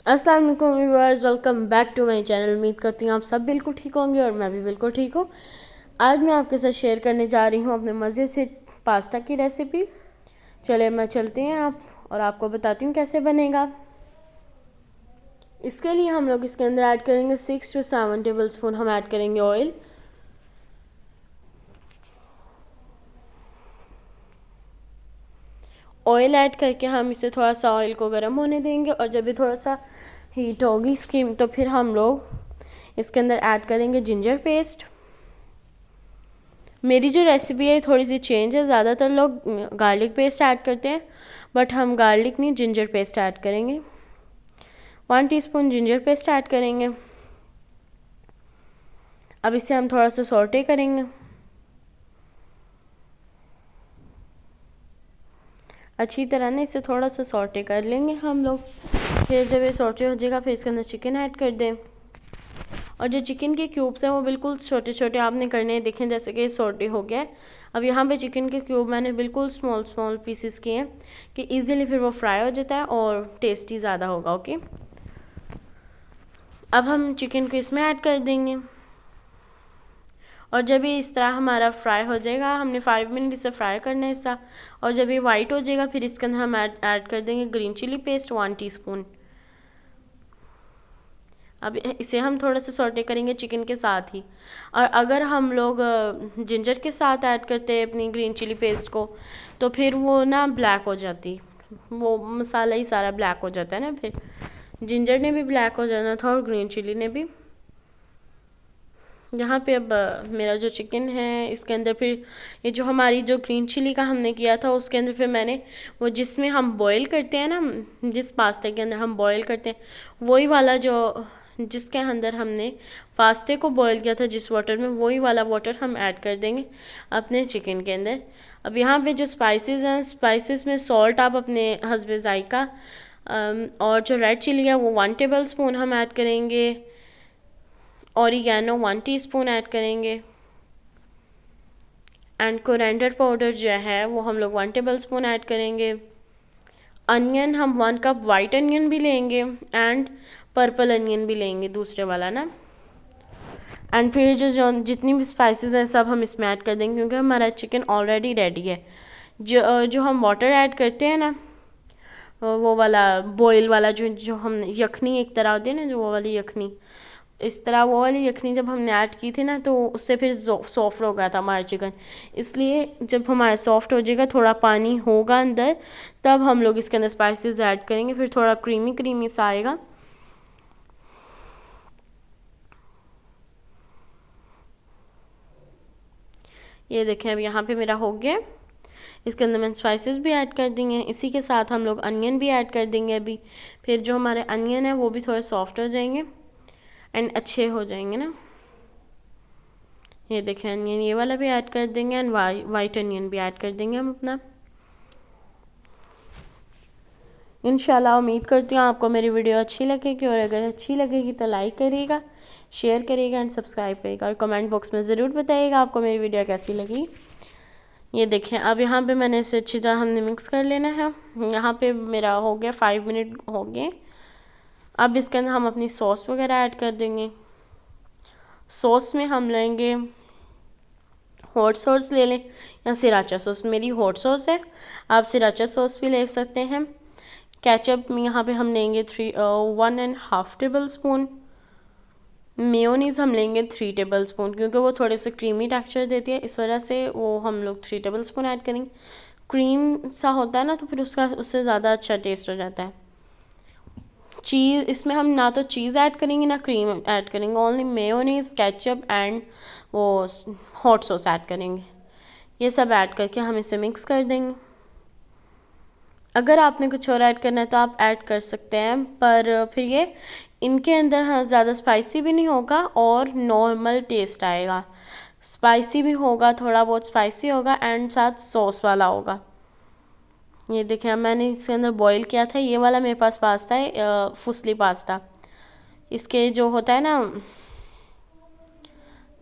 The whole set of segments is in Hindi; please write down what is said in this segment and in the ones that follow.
अस्सलाम वालेकुम viewers, welcome back to my channel. उम्मीद करती हूँ आप सब बिल्कुल ठीक होंगे और मैं भी बिल्कुल ठीक हूँ। आज मैं आपके साथ शेयर करने जा रही हूँ अपने मज़े से पास्ता की रेसिपी। चले मैं चलते हैं आप और आपको बताती हूँ कैसे बनेगा। इसके लिए हम लोग इसके अंदर ऐड करेंगे 6 to 7 टेबल स्पून हम ऐड करेंगे ऑयल। ऑयल ऐड करके हम इसे थोड़ा सा ऑयल को गर्म होने देंगे और जब भी थोड़ा सा हीट होगी स्कीम तो फिर हम लोग इसके अंदर ऐड करेंगे जिंजर पेस्ट। मेरी जो रेसिपी है थोड़ी सी चेंज है, ज़्यादातर लोग गार्लिक पेस्ट ऐड करते हैं बट हम गार्लिक नहीं जिंजर पेस्ट ऐड करेंगे। 1 टीस्पून जिंजर पेस्ट ऐड करेंगे। अब इसे हम थोड़ा सा सॉटे करेंगे। अच्छी तरह ना इसे थोड़ा सा सॉटे कर लेंगे हम लोग। फिर जब ये सॉटे हो जाएगा फिर इसके अंदर चिकन ऐड कर दें और जो चिकन के क्यूब्स हैं वो बिल्कुल छोटे छोटे आपने करने हैं। देखें जैसे कि सॉटे हो गया है। अब यहाँ पे चिकन के क्यूब मैंने बिल्कुल स्मॉल स्मॉल पीसेस किए हैं कि इजीली फिर वो फ्राई हो जाता है और टेस्टी ज़्यादा होगा। ओके, अब हम चिकन को इसमें ऐड कर देंगे और जब ये इस तरह हमारा फ्राई हो जाएगा, हमने 5 मिनट इसे फ्राई करना है इसका। और जब ये वाइट हो जाएगा फिर इसके अंदर हम ऐड कर देंगे ग्रीन चिली पेस्ट 1 टीस्पून। अब इसे हम थोड़ा सा सॉटे करेंगे चिकन के साथ ही। और अगर हम लोग जिंजर के साथ ऐड करते हैं अपनी ग्रीन चिली पेस्ट को तो फिर वो ना ब्लैक हो जाती, वो मसाला ही सारा ब्लैक हो जाता है ना। फिर जिंजर ने भी ब्लैक हो जाना था और ग्रीन चिली ने भी। यहाँ पे अब मेरा जो चिकन है इसके अंदर फिर ये जो हमारी जो ग्रीन चिली का हमने किया था उसके अंदर फिर मैंने वो जिसमें हम बॉईल करते हैं ना, जिस पास्ते के अंदर हम बॉईल करते हैं वही वाला जो जिसके अंदर हमने पास्ते को बॉईल किया था जिस वाटर में, वही वाला वाटर हम ऐड कर देंगे अपने चिकन के अंदर। अब यहाँ पे जो स्पाइसेस हैं, स्पाइसेस में सॉल्ट आप अपने हस्बे जायका, और जो रेड चिली है वो 1 टेबल स्पून हम ऐड करेंगे। ऑरिगेनो 1 टीस्पून ऐड करेंगे एंड कोरिएंडर पाउडर जो है वो हम लोग 1 टेबल स्पून ऐड करेंगे। अनियन हम 1 कप वाइट अनियन भी लेंगे एंड पर्पल अनियन भी लेंगे दूसरे वाला ना। एंड फिर जो जितनी भी स्पाइसेस हैं सब हम इसमें ऐड कर देंगे क्योंकि हमारा चिकन ऑलरेडी रेडी है। जो हम वाटर ऐड करते हैं ना, वो वाला बॉयल वाला जो हम यखनी एक तरह होती है ना, जो वो वाली यखनी, इस तरह वो वाली यखनी जब हमने ऐड की थी ना तो उससे फिर सॉफ्ट हो गया था हमारा चिकन। इसलिए जब हमारा सॉफ्ट हो जाएगा, थोड़ा पानी होगा अंदर, तब हम लोग इसके अंदर स्पाइसेस ऐड करेंगे, फिर थोड़ा क्रीमी क्रीमी सा आएगा। ये देखें अब यहाँ पे मेरा हो गया। इसके अंदर मैंने स्पाइसेस भी ऐड कर देंगे, इसी के साथ हम लोग अनियन भी ऐड कर देंगे अभी। फिर जो हमारे अनियन है वो भी थोड़े सॉफ्ट हो जाएंगे एंड अच्छे हो जाएंगे ना। ये देखें अनियन ये वाला भी ऐड कर देंगे एंड वाइट अनियन भी ऐड कर देंगे हम अपना। इंशाल्लाह उम्मीद करती हूँ आपको मेरी वीडियो अच्छी लगेगी और अगर अच्छी लगेगी तो लाइक करिएगा, शेयर करिएगा एंड सब्सक्राइब करिएगा और कमेंट बॉक्स में ज़रूर बताइएगा आपको मेरी वीडियो कैसी लगी। ये देखें अब यहाँ पे मैंने इसे अच्छी तरह हमने मिक्स कर लेना है। यहाँ पे मेरा हो गया 5 मिनट हो गए। अब इसके अंदर हम अपनी सॉस वगैरह ऐड कर देंगे। सॉस में हम लेंगे हॉट सॉस ले लें या सिराचा सॉस। मेरी हॉट सॉस है, आप सिराचा सॉस भी ले सकते हैं। केचप में यहाँ पे हम लेंगे 1.5 टेबल स्पून। मेयोनीज़ हम लेंगे 3 टेबल स्पून क्योंकि वो थोड़े से क्रीमी टेक्सचर देती है, इस वजह से वो हम लोग 3 टेबल स्पून ऐड करेंगे। क्रीम सा होता है ना तो फिर उससे ज़्यादा अच्छा टेस्ट हो जाता है। चीज़ इसमें हम ना तो चीज़ ऐड करेंगे ना क्रीम ऐड करेंगे, ओनली मेयोनीज़, केचप एंड वो हॉट सॉस ऐड करेंगे। ये सब ऐड करके हम इसे मिक्स कर देंगे। अगर आपने कुछ और ऐड करना है तो आप ऐड कर सकते हैं, पर फिर ये इनके अंदर ज़्यादा स्पाइसी भी नहीं होगा और नॉर्मल टेस्ट आएगा। स्पाइसी भी होगा, थोड़ा बहुत स्पाइसी होगा एंड साथ सॉस वाला होगा। ये देखें मैंने इसके अंदर बॉईल किया था, ये वाला मेरे पास पास्ता है, फुसली पास्ता। इसके जो होता है ना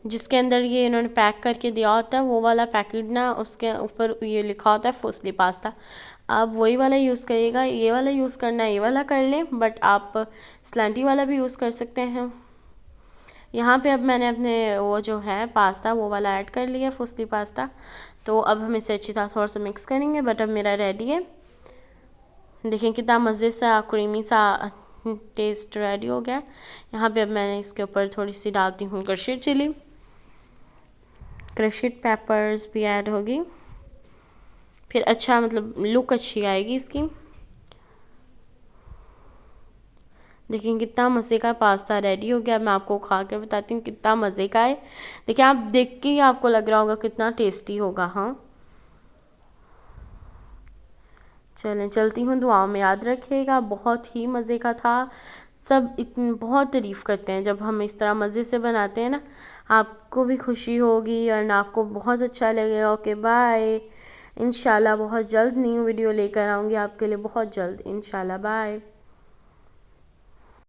जिसके अंदर ये इन्होंने पैक करके दिया होता है वो वाला पैकेट ना, उसके ऊपर ये लिखा होता है फुसली पास्ता। आप वही वाला यूज़ करिएगा, ये वाला यूज़ करना है ये वाला कर लें, बट आप स्लैंटी वाला भी यूज़ कर सकते हैं। यहाँ पे अब मैंने अपने वो जो है पास्ता वो वाला ऐड कर लिया, फुसली पास्ता। तो अब हम इसे अच्छी तरह थोड़ा सा मिक्स करेंगे। बट अब मेरा रेडी है, देखें कितना मज़े सा क्रीमी सा टेस्ट रेडी हो गया। यहाँ पे अब मैंने इसके ऊपर थोड़ी सी डालती हूँ क्रशड चिली, क्रशड पेपर्स भी ऐड होगी, फिर अच्छा मतलब लुक अच्छी आएगी इसकी। देखिए कितना मज़े का पास्ता रेडी हो गया। मैं आपको खा के बताती हूँ कितना मज़े का है। देखिए आप देख के ही आपको लग रहा होगा कितना टेस्टी होगा। हाँ चलें, चलती हूँ, दुआओं में याद रखिएगा। बहुत ही मज़े का था। सब इतनी बहुत तारीफ़ करते हैं जब हम इस तरह मज़े से बनाते हैं ना। आपको भी खुशी होगी और ना आपको बहुत अच्छा लगेगा। Okay bye. इंशाल्लाह बहुत जल्द न्यू वीडियो लेकर आऊँगी आपके लिए, बहुत जल्द इंशाल्लाह। बाय।